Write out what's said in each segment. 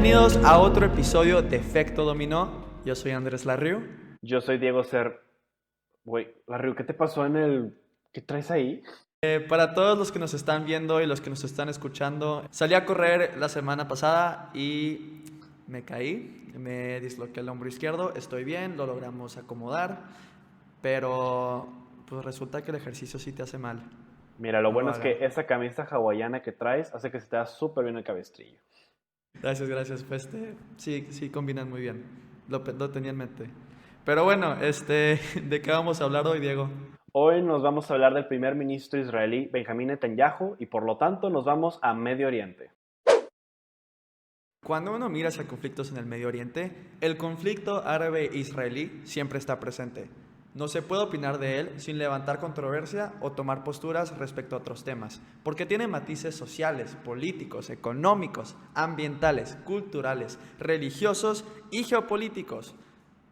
Bienvenidos a otro episodio de Efecto Dominó. Yo soy Andrés Larriu. Yo soy Diego Ser. Güey, Larriu, ¿qué te pasó en el... ¿Qué traes ahí? Para todos los que nos están viendo y los que nos están escuchando, salí a correr la semana pasada y me caí, me disloqué el hombro izquierdo, estoy bien, lo logramos acomodar, pero pues resulta que el ejercicio sí te hace mal. Mira, lo No lo bueno es hagan. que esa camisa hawaiana que traes hace que se te vea súper bien el cabestrillo. Gracias. Pues sí combinan muy bien. Lo tenía en mente. Pero bueno, ¿de qué vamos a hablar hoy, Diego? Hoy nos vamos a hablar del primer ministro israelí Benjamín Netanyahu y por lo tanto nos vamos a Medio Oriente. Cuando uno mira hacia conflictos en el Medio Oriente, el conflicto árabe-israelí siempre está presente. No se puede opinar de él sin levantar controversia o tomar posturas respecto a otros temas, porque tiene matices sociales, políticos, económicos, ambientales, culturales, religiosos y geopolíticos.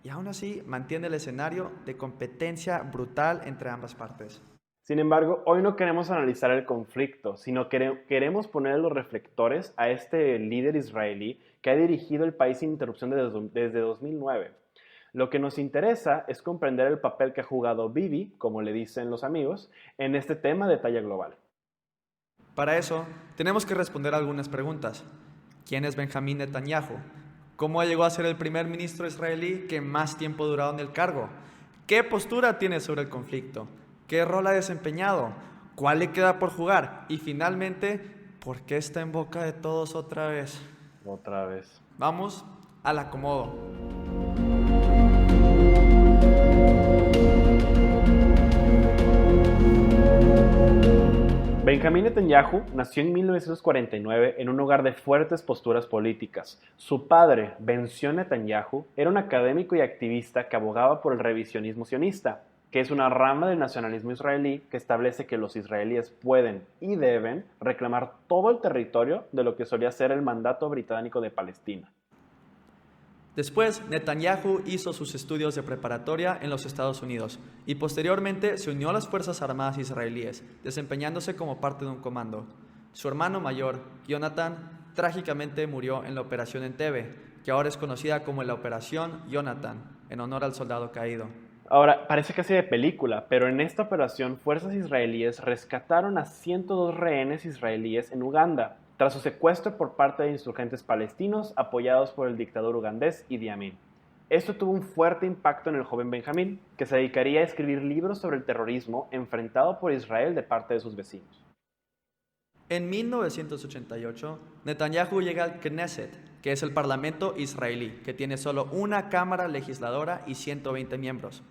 Y aún así mantiene el escenario de competencia brutal entre ambas partes. Sin embargo, hoy no queremos analizar el conflicto, sino queremos poner los reflectores a este líder israelí que ha dirigido el país sin interrupción desde 2009. Lo que nos interesa es comprender el papel que ha jugado Bibi, como le dicen los amigos, en este tema de talla global. Para eso, tenemos que responder algunas preguntas. ¿Quién es Benjamín Netanyahu? ¿Cómo llegó a ser el primer ministro israelí que más tiempo ha durado en el cargo? ¿Qué postura tiene sobre el conflicto? ¿Qué rol ha desempeñado? ¿Cuál le queda por jugar? Y finalmente, ¿por qué está en boca de todos otra vez? Otra vez. Vamos al acomodo. Benjamín Netanyahu nació en 1949 en un hogar de fuertes posturas políticas. Su padre, Benzion Netanyahu, era un académico y activista que abogaba por el revisionismo sionista, que es una rama del nacionalismo israelí que establece que los israelíes pueden y deben reclamar todo el territorio de lo que solía ser el mandato británico de Palestina. Después, Netanyahu hizo sus estudios de preparatoria en los Estados Unidos y posteriormente se unió a las Fuerzas Armadas israelíes, desempeñándose como parte de un comando. Su hermano mayor, Jonathan, trágicamente murió en la Operación Entebbe, que ahora es conocida como la Operación Jonathan, en honor al soldado caído. Ahora, parece casi de película, pero en esta operación fuerzas israelíes rescataron a 102 rehenes israelíes en Uganda, tras su secuestro por parte de insurgentes palestinos apoyados por el dictador ugandés Idi Amin. Esto tuvo un fuerte impacto en el joven Benjamín, que se dedicaría a escribir libros sobre el terrorismo enfrentado por Israel de parte de sus vecinos. En 1988, Netanyahu llega al Knesset, que es el parlamento israelí, que tiene solo una cámara legisladora y 120 miembros.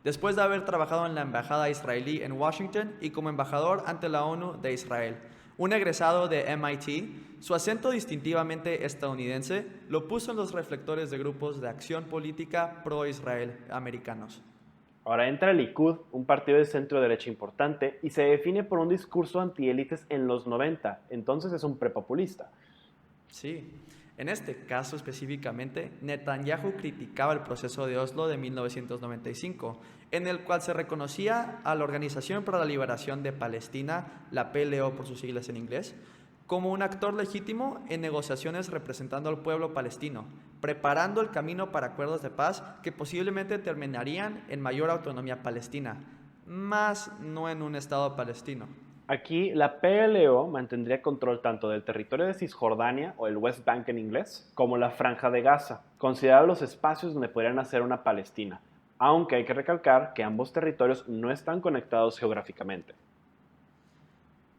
Después de haber trabajado en la embajada israelí en Washington y como embajador ante la ONU de Israel, un egresado de MIT, su acento distintivamente estadounidense lo puso en los reflectores de grupos de acción política pro-Israel americanos. Ahora entra el Likud, un partido de centro derecha importante, y se define por un discurso antiélites en los 90, entonces es un prepopulista. Sí, en este caso específicamente, Netanyahu criticaba el proceso de Oslo de 1995, en el cual se reconocía a la Organización para la Liberación de Palestina, la PLO por sus siglas en inglés, como un actor legítimo en negociaciones representando al pueblo palestino, preparando el camino para acuerdos de paz que posiblemente terminarían en mayor autonomía palestina, más no en un Estado palestino. Aquí la PLO mantendría control tanto del territorio de Cisjordania, o el West Bank en inglés, como la Franja de Gaza, considerados los espacios donde podrían hacer una Palestina, aunque hay que recalcar que ambos territorios no están conectados geográficamente.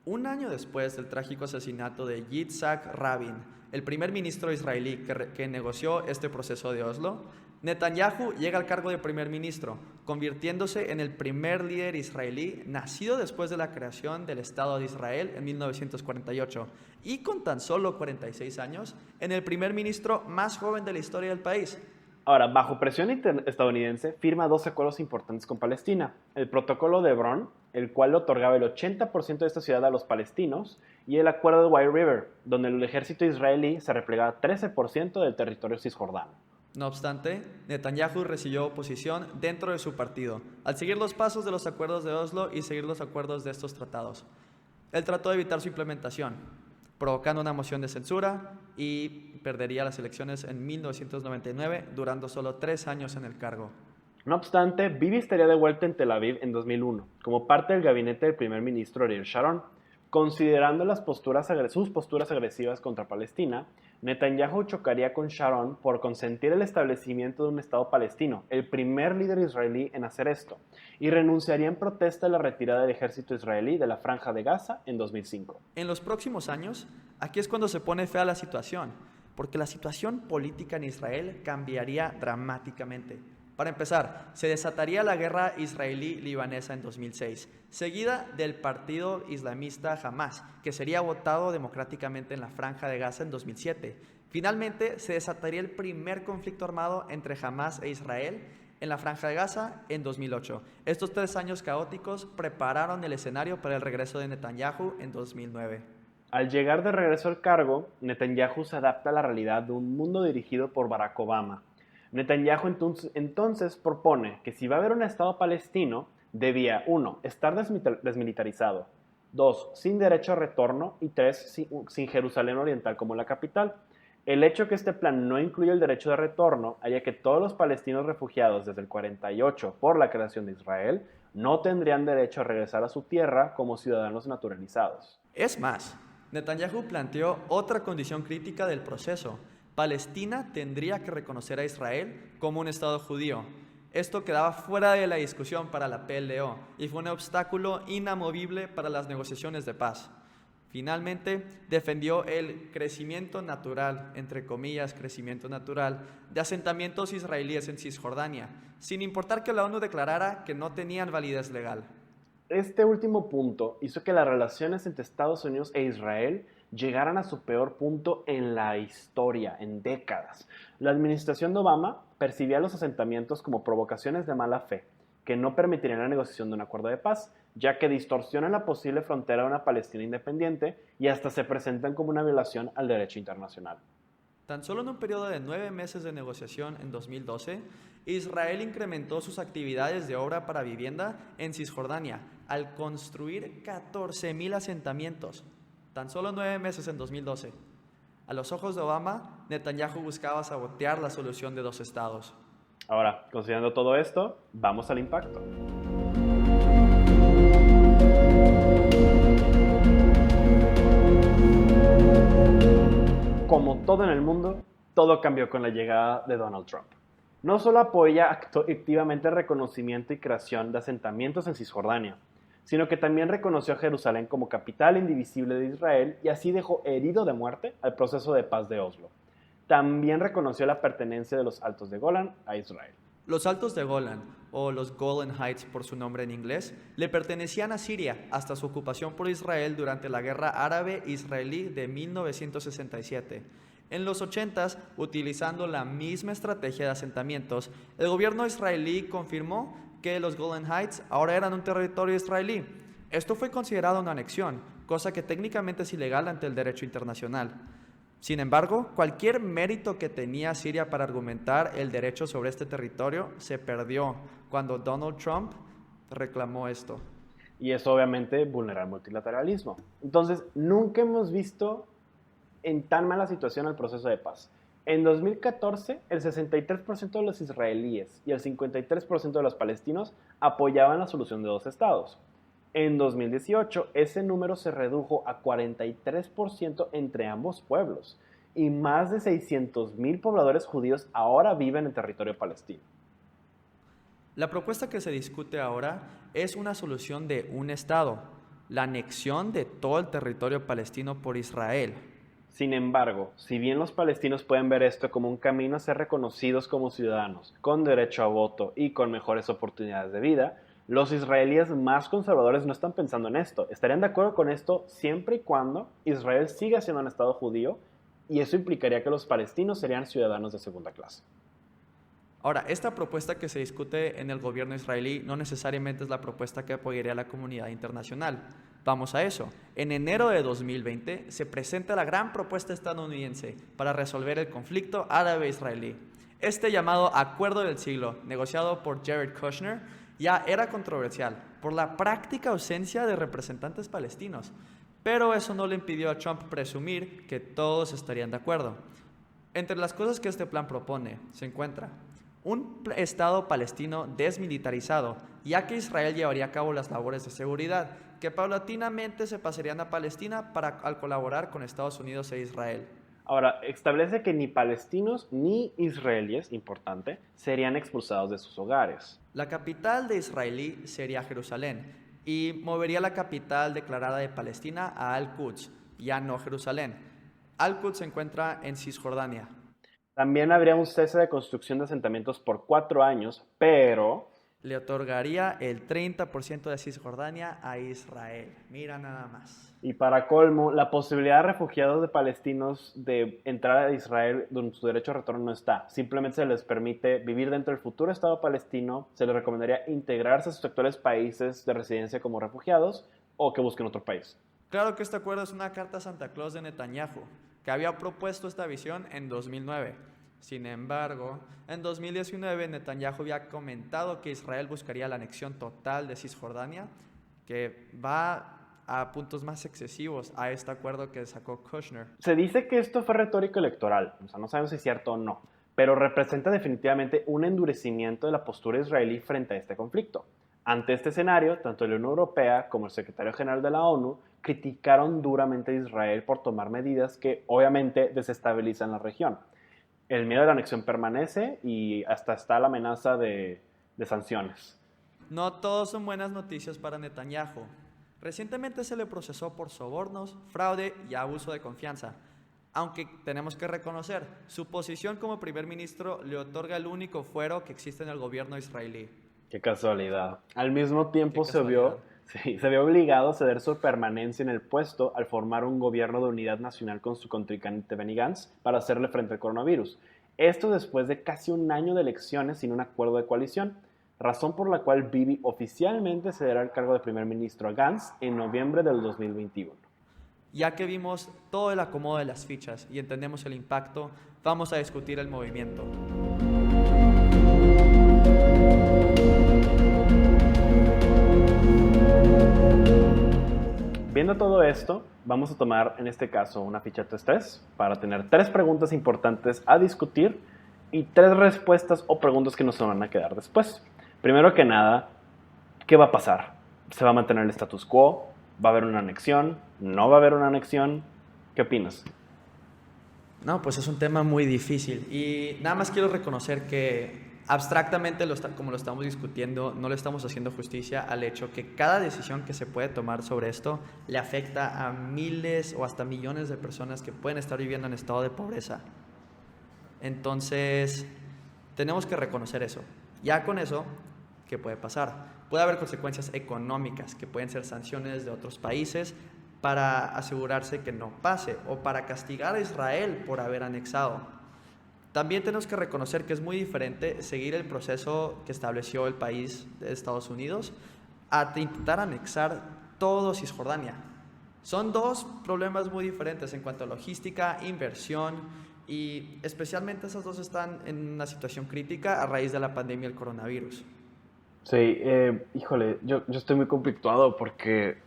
Un año después del trágico asesinato de Yitzhak Rabin, el primer ministro israelí que negoció este proceso de Oslo, Netanyahu llega al cargo de primer ministro, convirtiéndose en el primer líder israelí nacido después de la creación del Estado de Israel en 1948 y con tan solo 46 años, en el primer ministro más joven de la historia del país. Ahora, bajo presión estadounidense, firma dos acuerdos importantes con Palestina. El Protocolo de Hebrón, el cual le otorgaba el 80% de esta ciudad a los palestinos, y el Acuerdo de White River, donde el ejército israelí se replegaba 13% del territorio cisjordano. No obstante, Netanyahu recibió oposición dentro de su partido, al seguir los pasos de los acuerdos de Oslo y seguir los acuerdos de estos tratados. Él trató de evitar su implementación. provocando una moción de censura y perdería las elecciones en 1999, durando solo 3 años en el cargo. No obstante, Bibi estaría de vuelta en Tel Aviv en 2001, como parte del gabinete del primer ministro Ariel Sharon. Considerando sus posturas agresivas contra Palestina, Netanyahu chocaría con Sharon por consentir el establecimiento de un Estado palestino, el primer líder israelí en hacer esto, y renunciaría en protesta a la retirada del ejército israelí de la Franja de Gaza en 2005. En los próximos años, aquí es cuando se pone fea la situación, porque la situación política en Israel cambiaría dramáticamente. Para empezar, se desataría la guerra israelí-libanesa en 2006, seguida del partido islamista Hamas, que sería votado democráticamente en la Franja de Gaza en 2007. Finalmente, se desataría el primer conflicto armado entre Hamas e Israel en la Franja de Gaza en 2008. Estos 3 años caóticos prepararon el escenario para el regreso de Netanyahu en 2009. Al llegar de regreso al cargo, Netanyahu se adapta a la realidad de un mundo dirigido por Barack Obama. Netanyahu entonces propone que si va a haber un Estado palestino, debía 1. Estar desmilitarizado, 2. Sin derecho a retorno y 3. Sin Jerusalén Oriental como la capital. El hecho que este plan no incluye el derecho de retorno haría que todos los palestinos refugiados desde el 48 por la creación de Israel no tendrían derecho a regresar a su tierra como ciudadanos naturalizados. Es más, Netanyahu planteó otra condición crítica del proceso. Palestina tendría que reconocer a Israel como un Estado judío. Esto quedaba fuera de la discusión para la PLO y fue un obstáculo inamovible para las negociaciones de paz. Finalmente, defendió el crecimiento natural, entre comillas, crecimiento natural, de asentamientos israelíes en Cisjordania, sin importar que la ONU declarara que no tenían validez legal. Este último punto hizo que las relaciones entre Estados Unidos e Israel llegaran a su peor punto en la historia, en décadas. La administración de Obama percibía los asentamientos como provocaciones de mala fe, que no permitirían la negociación de un acuerdo de paz, ya que distorsionan la posible frontera de una Palestina independiente y hasta se presentan como una violación al derecho internacional. Tan solo en un periodo de 9 meses de negociación en 2012, Israel incrementó sus actividades de obra para vivienda en Cisjordania al construir 14,000 asentamientos. Tan solo 9 meses en 2012. A los ojos de Obama, Netanyahu buscaba sabotear la solución de 2 estados. Ahora, considerando todo esto, vamos al impacto. Como todo en el mundo, todo cambió con la llegada de Donald Trump. No solo apoya activamente el reconocimiento y creación de asentamientos en Cisjordania, sino que también reconoció a Jerusalén como capital indivisible de Israel y así dejó herido de muerte al proceso de paz de Oslo. También reconoció la pertenencia de los Altos de Golán a Israel. Los Altos de Golán, o los Golan Heights por su nombre en inglés, le pertenecían a Siria hasta su ocupación por Israel durante la Guerra Árabe-Israelí de 1967. En los 80s, utilizando la misma estrategia de asentamientos, el gobierno israelí confirmó que los Golan Heights ahora eran un territorio israelí. Esto fue considerado una anexión, cosa que técnicamente es ilegal ante el derecho internacional. Sin embargo, cualquier mérito que tenía Siria para argumentar el derecho sobre este territorio se perdió cuando Donald Trump reclamó esto. Y eso obviamente vulnera el multilateralismo. Entonces, nunca hemos visto en tan mala situación el proceso de paz. En 2014, el 63% de los israelíes y el 53% de los palestinos apoyaban la solución de 2 estados. En 2018, ese número se redujo a 43% entre ambos pueblos y más de 600,000 pobladores judíos ahora viven en territorio palestino. La propuesta que se discute ahora es una solución de un estado, la anexión de todo el territorio palestino por Israel. Sin embargo, si bien los palestinos pueden ver esto como un camino a ser reconocidos como ciudadanos, con derecho a voto y con mejores oportunidades de vida, los israelíes más conservadores no están pensando en esto. Estarían de acuerdo con esto siempre y cuando Israel siga siendo un estado judío y eso implicaría que los palestinos serían ciudadanos de segunda clase. Ahora, esta propuesta que se discute en el gobierno israelí no necesariamente es la propuesta que apoyaría la comunidad internacional. Vamos a eso. En enero de 2020 se presenta la gran propuesta estadounidense para resolver el conflicto árabe-israelí. Este llamado Acuerdo del Siglo, negociado por Jared Kushner, ya era controversial por la práctica ausencia de representantes palestinos. Pero eso no le impidió a Trump presumir que todos estarían de acuerdo. Entre las cosas que este plan propone se encuentra un Estado palestino desmilitarizado, ya que Israel llevaría a cabo las labores de seguridad, que paulatinamente se pasarían a Palestina al colaborar con Estados Unidos e Israel. Ahora, establece que ni palestinos ni israelíes, importante, serían expulsados de sus hogares. La capital de israelí sería Jerusalén y movería la capital declarada de Palestina a Al-Quds, ya no Jerusalén. Al-Quds se encuentra en Cisjordania. También habría un cese de construcción de asentamientos por 4 años, pero Le otorgaría el 30% de Cisjordania a Israel. Mira nada más. y para colmo, la posibilidad de refugiados de palestinos de entrar a Israel donde su derecho a retorno no está. Simplemente se les permite vivir dentro del futuro Estado palestino, se les recomendaría integrarse a sus actuales países de residencia como refugiados o que busquen otro país. Claro que este acuerdo es una carta a Santa Claus de Netanyahu, que había propuesto esta visión en 2009. Sin embargo, en 2019 Netanyahu había comentado que Israel buscaría la anexión total de Cisjordania, que va a puntos más excesivos a este acuerdo que sacó Kushner. Se dice que esto fue retórica electoral, o sea, no sabemos si es cierto o no, pero representa definitivamente un endurecimiento de la postura israelí frente a este conflicto. Ante este escenario, tanto la Unión Europea como el secretario general de la ONU criticaron duramente a Israel por tomar medidas que obviamente desestabilizan la región. El miedo a la anexión permanece y hasta está la amenaza de sanciones. No todos son buenas noticias para Netanyahu. Recientemente se le procesó por sobornos, fraude y abuso de confianza. Aunque tenemos que reconocer, su posición como primer ministro le otorga el único fuero que existe en el gobierno israelí. Qué casualidad. Al mismo tiempo Qué se vio, casualidad. se vio obligado a ceder su permanencia en el puesto al formar un gobierno de unidad nacional con su contrincante Benny Gantz para hacerle frente al coronavirus. Esto después de casi un año de elecciones sin un acuerdo de coalición, razón por la cual Bibi oficialmente cederá el cargo de primer ministro a Gantz en noviembre del 2021. Ya que vimos todo el acomodo de las fichas y entendemos el impacto, vamos a discutir el movimiento. Viendo todo esto, vamos a tomar en este caso una ficha test 3 para tener 3 preguntas importantes a discutir y 3 respuestas o preguntas que nos van a quedar después. Primero que nada, ¿qué va a pasar? ¿Se va a mantener el status quo? ¿Va a haber una anexión? ¿No va a haber una anexión? ¿Qué opinas? No, pues es un tema muy difícil y nada más quiero reconocer que abstractamente, como lo estamos discutiendo, no le estamos haciendo justicia al hecho que cada decisión que se puede tomar sobre esto le afecta a miles o hasta millones de personas que pueden estar viviendo en estado de pobreza. Entonces, tenemos que reconocer eso. Ya con eso, ¿qué puede pasar? Puede haber consecuencias económicas, que pueden ser sanciones de otros países para asegurarse que no pase o para castigar a Israel por haber anexado. También tenemos que reconocer que es muy diferente seguir el proceso que estableció el país de Estados Unidos a intentar anexar todo Cisjordania. Son dos problemas muy diferentes en cuanto a logística, inversión y especialmente esas dos están en una situación crítica a raíz de la pandemia del coronavirus. Sí, híjole, yo estoy muy conflictuado porque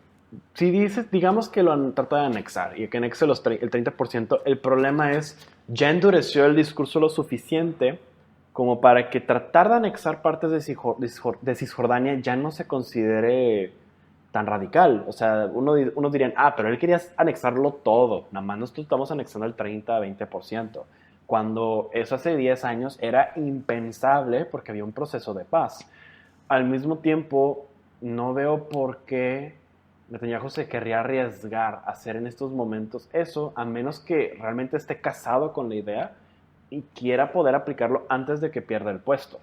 si dices, digamos que lo han tratado de anexar y que anexe el 30%, el problema es, ya endureció el discurso lo suficiente como para que tratar de anexar partes de Cisjordania ya no se considere tan radical. O sea, uno dirían, pero él quería anexarlo todo, nada más nosotros estamos anexando el 30-20%, cuando eso hace 10 años era impensable porque había un proceso de paz. Al mismo tiempo, no veo por qué Netanyahu se querría arriesgar a hacer en estos momentos eso, a menos que realmente esté casado con la idea y quiera poder aplicarlo antes de que pierda el puesto.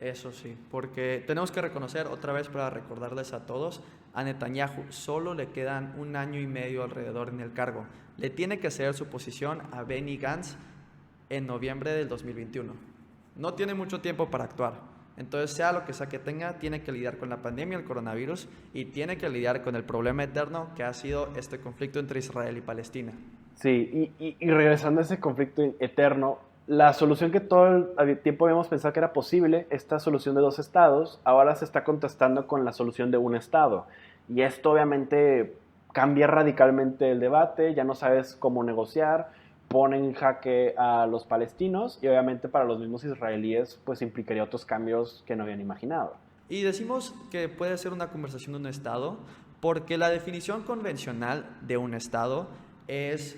Eso sí, porque tenemos que reconocer otra vez para recordarles a todos, a Netanyahu solo le quedan 1 año y medio alrededor en el cargo. Le tiene que ceder su posición a Benny Gantz en noviembre del 2021. No tiene mucho tiempo para actuar. Entonces, sea lo que sea que tenga, tiene que lidiar con la pandemia, el coronavirus, y tiene que lidiar con el problema eterno que ha sido este conflicto entre Israel y Palestina. Sí, y regresando a ese conflicto eterno, la solución que todo el tiempo habíamos pensado que era posible, esta solución de 2 estados, ahora se está contestando con la solución de 1 estado. Y esto obviamente cambia radicalmente el debate, ya no sabes cómo negociar, ponen en jaque a los palestinos y obviamente para los mismos israelíes pues implicaría otros cambios que no habían imaginado. Y decimos que puede ser una conversación de un Estado porque la definición convencional de un Estado es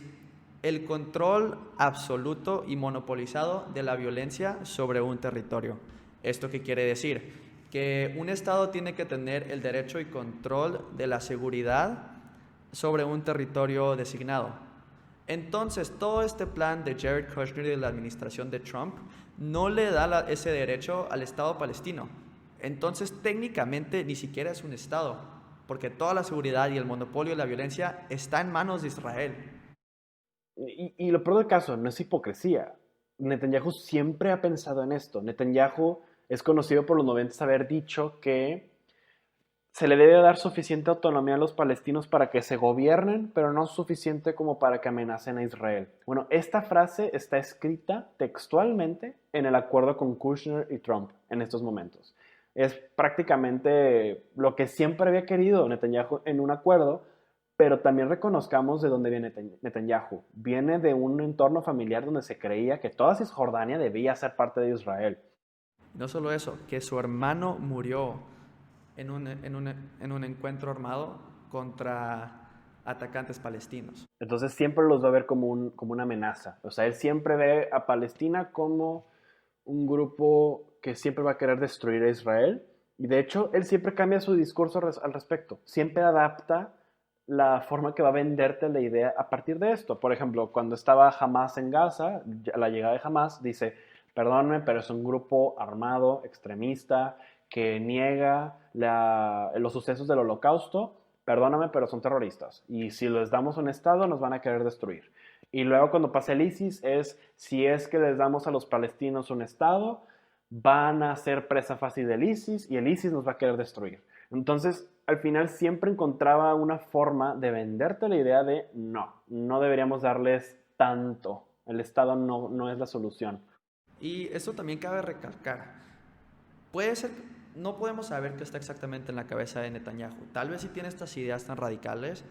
el control absoluto y monopolizado de la violencia sobre un territorio. ¿Esto qué quiere decir? Que un Estado tiene que tener el derecho y control de la seguridad sobre un territorio designado. Entonces, todo este plan de Jared Kushner y de la administración de Trump no le da ese derecho al Estado palestino. Entonces, técnicamente, ni siquiera es un Estado, porque toda la seguridad y el monopolio de la violencia está en manos de Israel. Y lo peor del caso, no es hipocresía. Netanyahu siempre ha pensado en esto. Netanyahu es conocido por los 90 haber dicho que se le debe dar suficiente autonomía a los palestinos para que se gobiernen, pero no suficiente como para que amenacen a Israel. Bueno, esta frase está escrita textualmente en el acuerdo con Kushner y Trump en estos momentos. Es prácticamente lo que siempre había querido Netanyahu en un acuerdo, pero también reconozcamos de dónde viene Netanyahu. Viene de un entorno familiar donde se creía que toda Cisjordania debía ser parte de Israel. No solo eso, que su hermano murió en un encuentro armado contra atacantes palestinos. Entonces siempre los va a ver como una amenaza. O sea, él siempre ve a Palestina como un grupo que siempre va a querer destruir a Israel. Y de hecho, él siempre cambia su discurso al respecto. Siempre adapta la forma que va a venderte la idea a partir de esto. Por ejemplo, cuando estaba Hamas en Gaza, a la llegada de Hamas, dice, perdóname, pero es un grupo armado, extremista, que niega los sucesos del Holocausto. Perdóname, pero son terroristas. Y si les damos un Estado, nos van a querer destruir. Y luego cuando pasa el ISIS es, si es que les damos a los palestinos un Estado, van a ser presa fácil del ISIS y el ISIS nos va a querer destruir. Entonces, al final siempre encontraba una forma de venderte la idea de no deberíamos darles tanto. El Estado no es la solución. Y eso también cabe recalcar. Puede ser, no podemos saber qué está exactamente en la cabeza de Netanyahu. Tal vez sí tiene estas ideas tan radicales,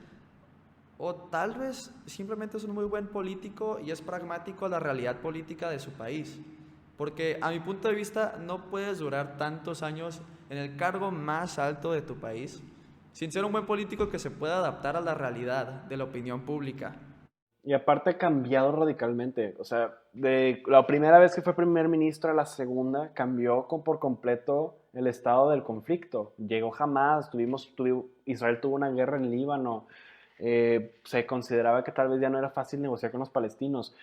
o tal vez simplemente es un muy buen político y es pragmático a la realidad política de su país. Porque a mi punto de vista no puedes durar tantos años en el cargo más alto de tu país sin ser un buen político que se pueda adaptar a la realidad de la opinión pública. Y aparte ha cambiado radicalmente. O sea, de la primera vez que fue primer ministro a la segunda, cambió por completo el estado del conflicto. Llegó Hamas, Israel tuvo una guerra en Líbano. Se consideraba que tal vez ya no era fácil negociar con los palestinos.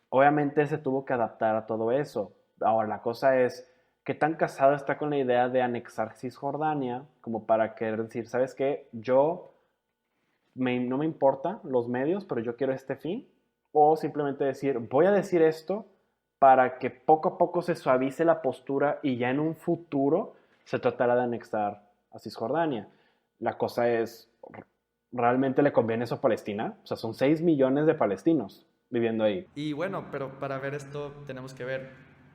Obviamente se tuvo que adaptar a todo eso. Ahora, la cosa es, ¿qué tan casado está con la idea de anexar Cisjordania como para querer decir, ¿sabes qué? No me importa los medios, pero yo quiero este fin? O simplemente decir, voy a decir esto para que poco a poco se suavice la postura y ya en un futuro se tratará de anexar a Cisjordania. La cosa es, ¿realmente le conviene eso a Palestina? O sea, son 6 millones de palestinos viviendo ahí. Y bueno, pero para ver esto tenemos que ver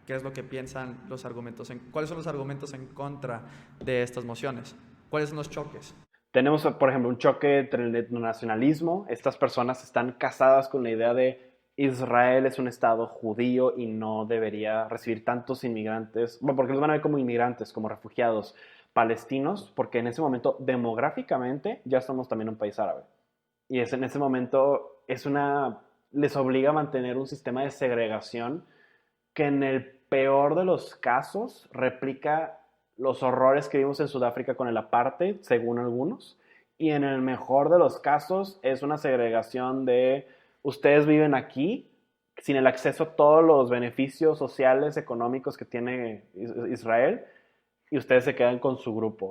qué es lo que piensan los argumentos, cuáles son los argumentos en contra de estas mociones, cuáles son los choques. Tenemos, por ejemplo, un choque entre el etnonacionalismo. Estas personas están casadas con la idea de Israel es un estado judío y no debería recibir tantos inmigrantes, bueno, porque los van a ver como inmigrantes, como refugiados palestinos, porque en ese momento demográficamente ya somos también un país árabe. Y en ese momento les obliga a mantener un sistema de segregación que en el peor de los casos replica los horrores que vimos en Sudáfrica con el apartheid, según algunos, y en el mejor de los casos es una segregación de ustedes viven aquí sin el acceso a todos los beneficios sociales, económicos que tiene Israel, y ustedes se quedan con su grupo.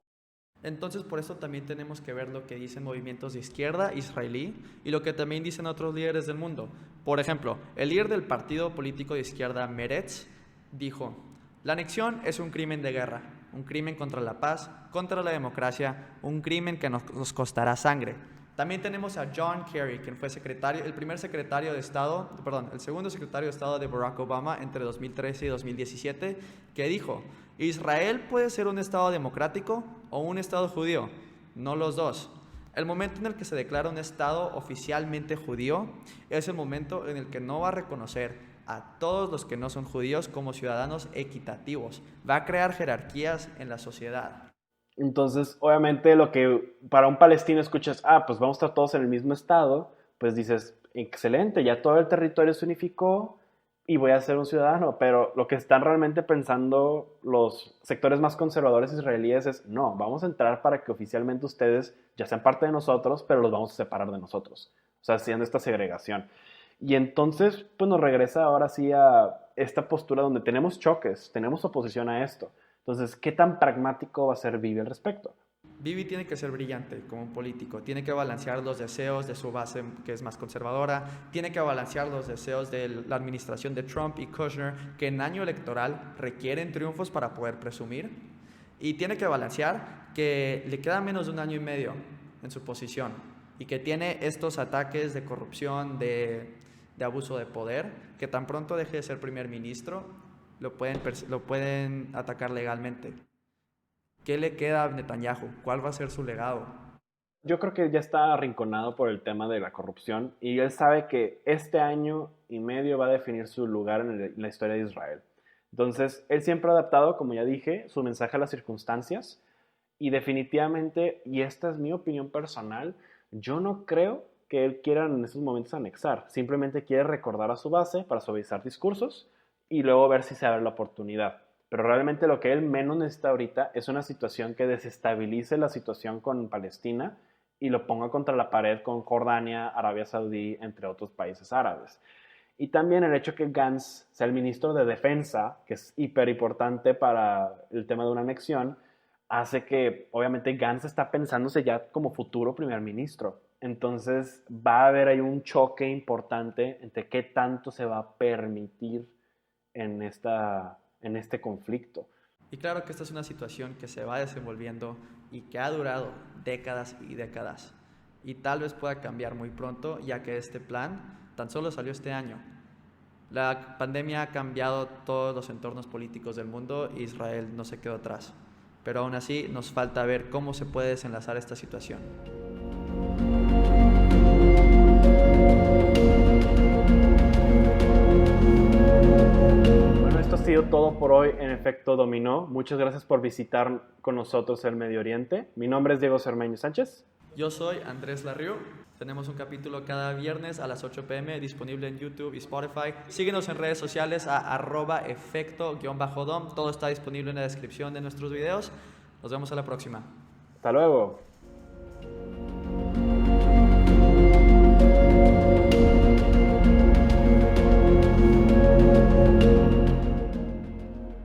Entonces, por eso también tenemos que ver lo que dicen movimientos de izquierda israelí y lo que también dicen otros líderes del mundo. Por ejemplo, el líder del partido político de izquierda, Meretz, dijo: la anexión es un crimen de guerra, un crimen contra la paz, contra la democracia, un crimen que nos costará sangre. También tenemos a John Kerry, quien fue el segundo secretario de Estado de Barack Obama entre 2013 y 2017, que dijo: Israel puede ser un Estado democrático o un Estado judío, no los dos. El momento en el que se declara un Estado oficialmente judío es el momento en el que no va a reconocer a todos los que no son judíos como ciudadanos equitativos. Va a crear jerarquías en la sociedad. Entonces, obviamente, lo que para un palestino escuchas, pues vamos a estar todos en el mismo estado, pues dices, excelente, ya todo el territorio se unificó y voy a ser un ciudadano. Pero lo que están realmente pensando los sectores más conservadores israelíes es, no, vamos a entrar para que oficialmente ustedes ya sean parte de nosotros, pero los vamos a separar de nosotros. O sea, haciendo esta segregación. Y entonces, pues nos regresa ahora sí a esta postura donde tenemos choques, tenemos oposición a esto. Entonces, ¿qué tan pragmático va a ser Bibi al respecto? Bibi tiene que ser brillante como un político, tiene que balancear los deseos de su base que es más conservadora, tiene que balancear los deseos de la administración de Trump y Kushner, que en año electoral requieren triunfos para poder presumir, y tiene que balancear que le queda menos de un año y medio en su posición y que tiene estos ataques de corrupción, de abuso de poder, que tan pronto deje de ser primer ministro, lo pueden atacar legalmente. ¿Qué le queda a Netanyahu? ¿Cuál va a ser su legado? Yo creo que ya está arrinconado por el tema de la corrupción y él sabe que este año y medio va a definir su lugar en la historia de Israel. Entonces, él siempre ha adaptado, como ya dije, su mensaje a las circunstancias y definitivamente, y esta es mi opinión personal, yo no creo que él quiera en estos momentos anexar. Simplemente quiere recordar a su base para suavizar discursos y luego ver si se abre la oportunidad. Pero realmente lo que él menos necesita ahorita es una situación que desestabilice la situación con Palestina y lo ponga contra la pared con Jordania, Arabia Saudí, entre otros países árabes. Y también el hecho que Gantz sea el ministro de Defensa, que es hiper importante para el tema de una anexión, hace que obviamente Gantz está pensándose ya como futuro primer ministro. Entonces va a haber ahí un choque importante entre qué tanto se va a permitir en este conflicto. Y claro que esta es una situación que se va desenvolviendo y que ha durado décadas y décadas. Y tal vez pueda cambiar muy pronto, ya que este plan tan solo salió este año. La pandemia ha cambiado todos los entornos políticos del mundo e Israel no se quedó atrás. Pero aún así nos falta ver cómo se puede desenlazar esta situación. Esto ha sido todo por hoy en Efecto Dominó. Muchas gracias por visitar con nosotros el Medio Oriente. Mi nombre es Diego Cermeño Sánchez. Yo soy Andrés Larriu. Tenemos un capítulo cada viernes a las 8 p.m. disponible en YouTube y Spotify. Síguenos en redes sociales a @efecto_dom. Todo está disponible en la descripción de nuestros videos. Nos vemos a la próxima. Hasta luego.